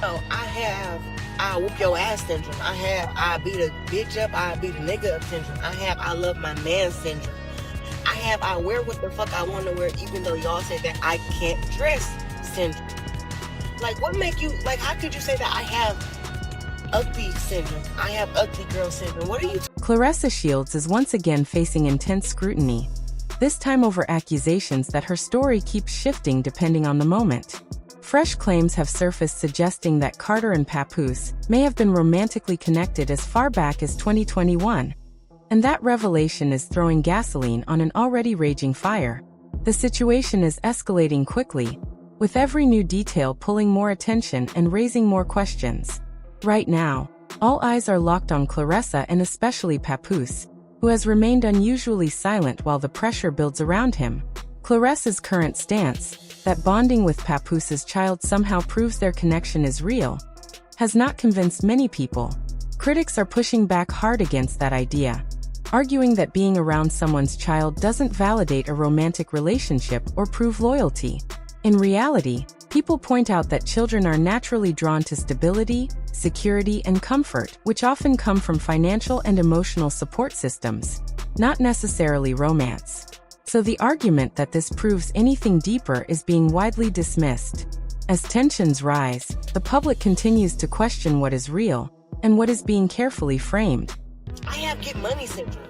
Oh, I whoop your ass syndrome. I beat a bitch up, I beat a nigga up syndrome. I love my man syndrome. I wear what the fuck I want to wear even though y'all say that I can't dress syndrome. Like, what make you, like, how could you say that I have ugly syndrome? I have ugly girl syndrome. What are you Claressa Shields is once again facing intense scrutiny, this time over accusations that her story keeps shifting depending on the moment. Fresh claims have surfaced suggesting that Carter and Papoose may have been romantically connected as far back as 2021. And that revelation is throwing gasoline on an already raging fire. The situation is escalating quickly, with every new detail pulling more attention and raising more questions. Right now, all eyes are locked on Claressa and especially Papoose, who has remained unusually silent while the pressure builds around him. Claressa's current stance, that bonding with Papoose's child somehow proves their connection is real, has not convinced many people. Critics are pushing back hard against that idea, arguing that being around someone's child doesn't validate a romantic relationship or prove loyalty. In reality, people point out that children are naturally drawn to stability, security, and comfort, which often come from financial and emotional support systems, not necessarily romance. So the argument that this proves anything deeper is being widely dismissed. As tensions rise, the public continues to question what is real and what is being carefully framed. I have get money syndrome.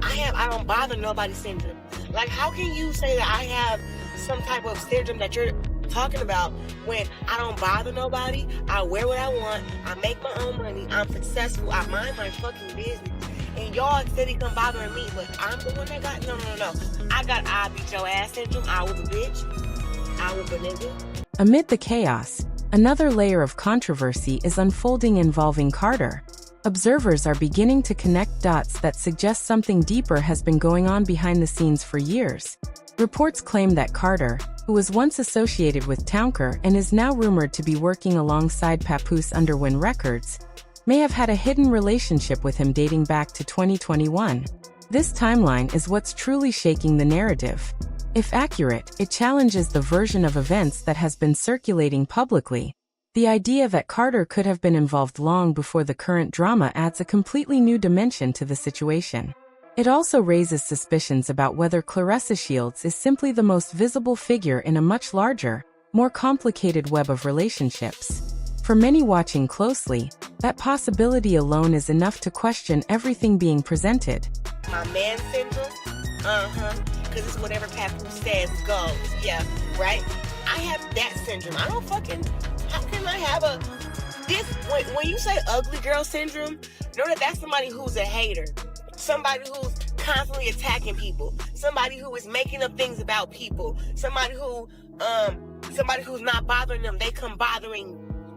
I don't bother nobody syndrome. Like, how can you say that I have some type of syndrome that you're talking about when I don't bother nobody, I wear what I want, I make my own money, I'm successful, I mind my fucking business, and y'all steady come bothering me, but I'm the one that got, no. I beat your ass syndrome, I was a bitch, I was a nigga. Amid the chaos, another layer of controversy is unfolding involving Carter. Observers are beginning to connect dots that suggest something deeper has been going on behind the scenes for years. Reports claim that Carter, who was once associated with Townker and is now rumored to be working alongside Papoose under Win Records, may have had a hidden relationship with him dating back to 2021. This timeline is what's truly shaking the narrative. If accurate, it challenges the version of events that has been circulating publicly. The idea that Carter could have been involved long before the current drama adds a completely new dimension to the situation. It also raises suspicions about whether Claressa Shields is simply the most visible figure in a much larger, more complicated web of relationships. For many watching closely, that possibility alone is enough to question everything being presented. My man syndrome? Because it's whatever Papoose says goes. Yeah, right? I have that syndrome. I don't fucking, how can I have when you say ugly girl syndrome, know that that's somebody who's a hater. Somebody who's constantly attacking people. Somebody who is making up things about people. Somebody who's not bothering them. They come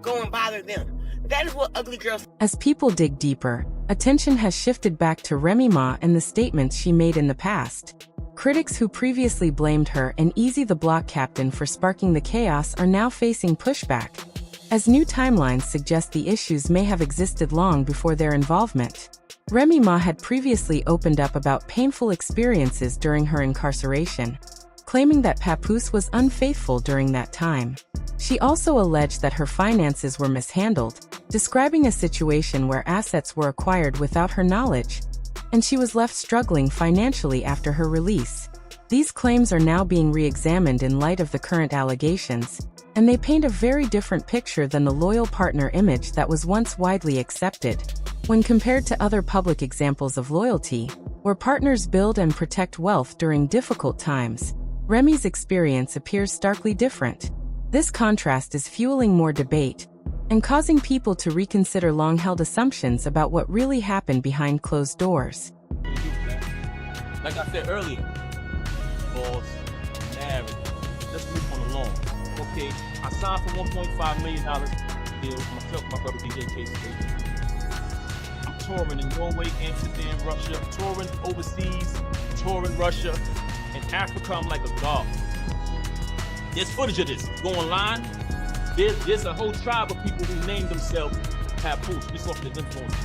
go and bother them. That is what ugly girls. As people dig deeper, attention has shifted back to Remy Ma and the statements she made in the past. Critics who previously blamed her and Easy the Block Captain for sparking the chaos are now facing pushback, as new timelines suggest the issues may have existed long before their involvement. Remy Ma had previously opened up about painful experiences during her incarceration, claiming that Papoose was unfaithful during that time. She also alleged that her finances were mishandled, describing a situation where assets were acquired without her knowledge, and she was left struggling financially after her release. These claims are now being re-examined in light of the current allegations, and they paint a very different picture than the loyal partner image that was once widely accepted. When compared to other public examples of loyalty, where partners build and protect wealth during difficult times, Remy's experience appears starkly different. This contrast is fueling more debate and causing people to reconsider long-held assumptions about what really happened behind closed doors. Like I said earlier, false narrative. Let's move on along. Okay, I signed for $1.5 million deal with myself, my brother DJ Casey. I'm touring in Norway, Amsterdam, Russia, touring overseas, touring Russia, and Africa. I'm like a god. There's footage of this. Go online. There's a whole tribe of people who named themselves Papoose. This off the influence.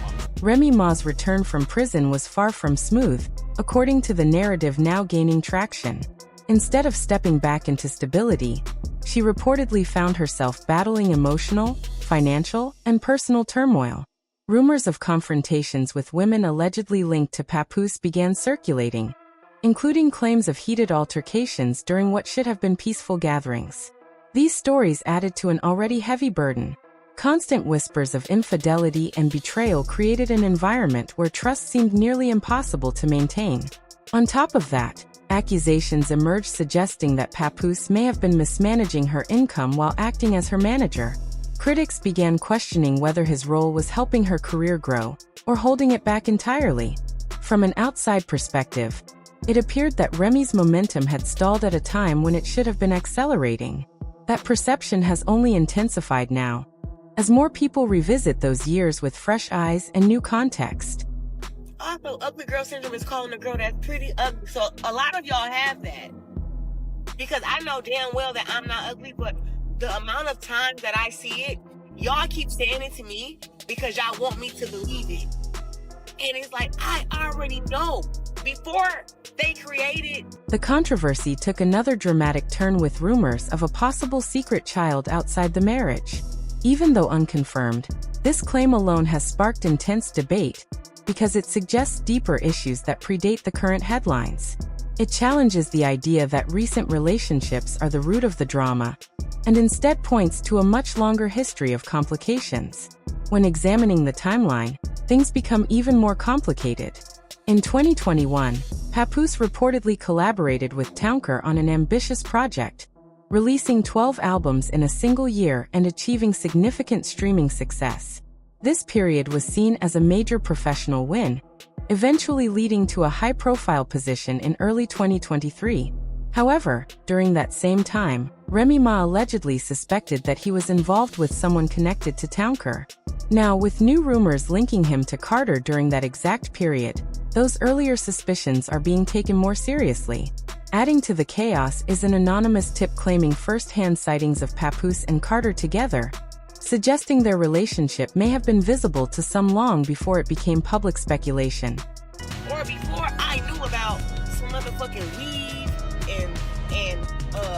Remy Ma's return from prison was far from smooth, according to the narrative now gaining traction. Instead of stepping back into stability, she reportedly found herself battling emotional, financial, and personal turmoil. Rumors of confrontations with women allegedly linked to Papoose began circulating, including claims of heated altercations during what should have been peaceful gatherings. These stories added to an already heavy burden. Constant whispers of infidelity and betrayal created an environment where trust seemed nearly impossible to maintain. On top of that, accusations emerged suggesting that Papoose may have been mismanaging her income while acting as her manager. Critics began questioning whether his role was helping her career grow or holding it back entirely. From an outside perspective, it appeared that Remy's momentum had stalled at a time when it should have been accelerating. That perception has only intensified now, as more people revisit those years with fresh eyes and new context. Also, ugly girl syndrome is calling a girl that's pretty ugly. So a lot of y'all have that. Because I know damn well that I'm not ugly, but the amount of times that I see it, y'all keep saying it to me because y'all want me to believe it. And it's like, I already know. Before they created... The controversy took another dramatic turn with rumors of a possible secret child outside the marriage. Even though unconfirmed, this claim alone has sparked intense debate because it suggests deeper issues that predate the current headlines. It challenges the idea that recent relationships are the root of the drama, and instead points to a much longer history of complications. When examining the timeline, things become even more complicated. In 2021, Papoose reportedly collaborated with Townker on an ambitious project, releasing 12 albums in a single year and achieving significant streaming success. This period was seen as a major professional win, eventually leading to a high-profile position in early 2023. However, during that same time, Remy Ma allegedly suspected that he was involved with someone connected to Townker. Now, with new rumors linking him to Carter during that exact period, those earlier suspicions are being taken more seriously. Adding to the chaos is an anonymous tip claiming first-hand sightings of Papoose and Carter together, suggesting their relationship may have been visible to some long before it became public speculation. Or before I knew about some motherfucking weave and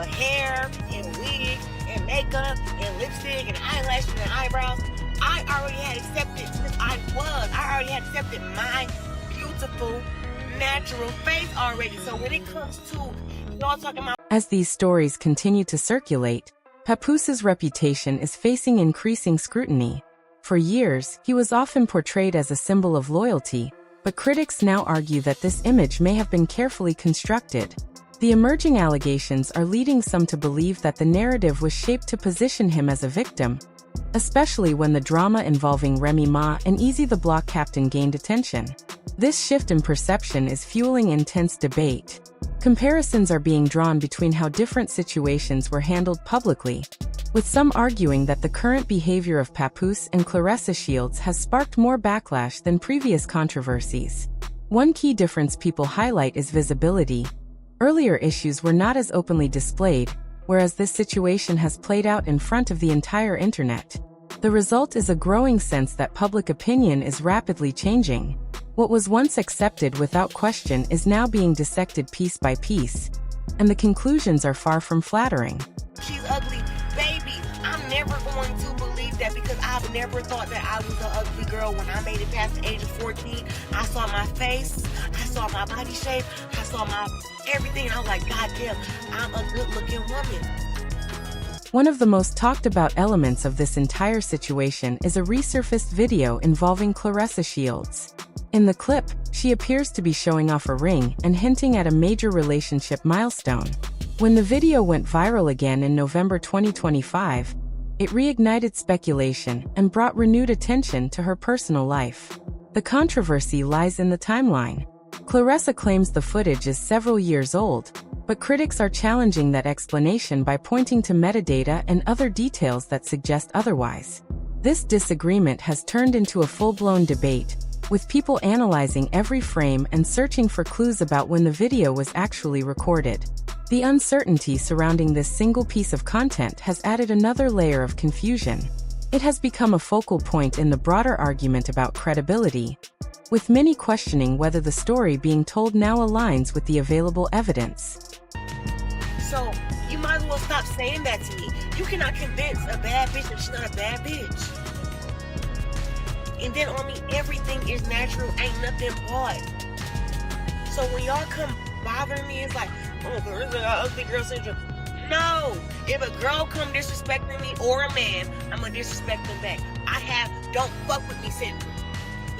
hair and wig and makeup and lipstick and eyelashes and eyebrows, I already had accepted since I already had accepted my beautiful natural face already. So when it comes to y'all talking about... As these stories continue to circulate, Papoose's reputation is facing increasing scrutiny. For years, he was often portrayed as a symbol of loyalty, but critics now argue that this image may have been carefully constructed. The emerging allegations are leading some to believe that the narrative was shaped to position him as a victim, especially when the drama involving Remy Ma and Easy the Block Captain gained attention. This shift in perception is fueling intense debate. Comparisons are being drawn between how different situations were handled publicly, with some arguing that the current behavior of Papoose and Claressa Shields has sparked more backlash than previous controversies. One key difference people highlight is visibility. Earlier issues were not as openly displayed, whereas this situation has played out in front of the entire internet. The result is a growing sense that public opinion is rapidly changing. What was once accepted without question is now being dissected piece by piece, and the conclusions are far from flattering. She's ugly. Baby, I'm never going to believe that because I've never thought that I was an ugly girl when I made it past the age of 14. I saw my face, I saw my body shape, I saw my everything, and I was like, God damn, I'm a good-looking woman. One of the most talked about elements of this entire situation is a resurfaced video involving Claressa Shields. In the clip, she appears to be showing off a ring and hinting at a major relationship milestone. When the video went viral again in November 2025, it reignited speculation and brought renewed attention to her personal life. The controversy lies in the timeline. Claressa claims the footage is several years old, but critics are challenging that explanation by pointing to metadata and other details that suggest otherwise. This disagreement has turned into a full-blown debate, with people analyzing every frame and searching for clues about when the video was actually recorded. The uncertainty surrounding this single piece of content has added another layer of confusion. It has become a focal point in the broader argument about credibility, with many questioning whether the story being told now aligns with the available evidence. So you might as well Stop saying that to me. You cannot convince a bad bitch that she's not a bad bitch. And then on me, everything is natural, ain't nothing but. So when y'all come bothering me, it's like, oh, Claressa got ugly girl syndrome. No, if a girl come disrespecting me or a man, I'm gonna disrespect them back. I have don't fuck with me syndrome.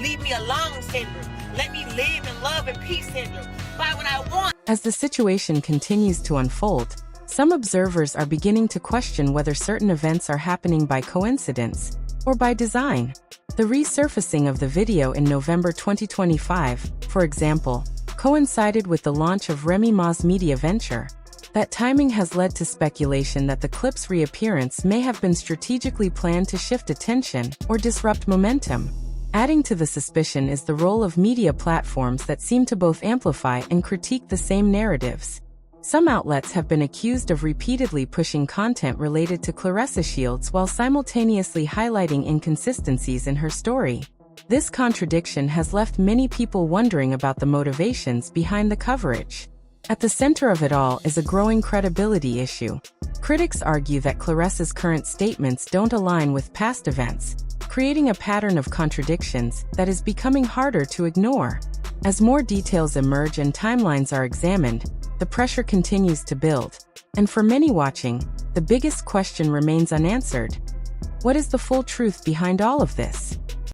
Leave me alone syndrome. Let me live and love and peace syndrome. Buy what I want. As the situation continues to unfold, some observers are beginning to question whether certain events are happening by coincidence or by design. The resurfacing of the video in November 2025, for example, coincided with the launch of Remy Ma's media venture. That timing has led to speculation that the clip's reappearance may have been strategically planned to shift attention or disrupt momentum. Adding to the suspicion is the role of media platforms that seem to both amplify and critique the same narratives. Some outlets have been accused of repeatedly pushing content related to Claressa Shields while simultaneously highlighting inconsistencies in her story. This contradiction has left many people wondering about the motivations behind the coverage. At the center of it all is a growing credibility issue. Critics argue that Claressa's current statements don't align with past events, creating a pattern of contradictions that is becoming harder to ignore. As more details emerge and timelines are examined, the pressure continues to build. And for many watching, the biggest question remains unanswered. What is the full truth behind all of this?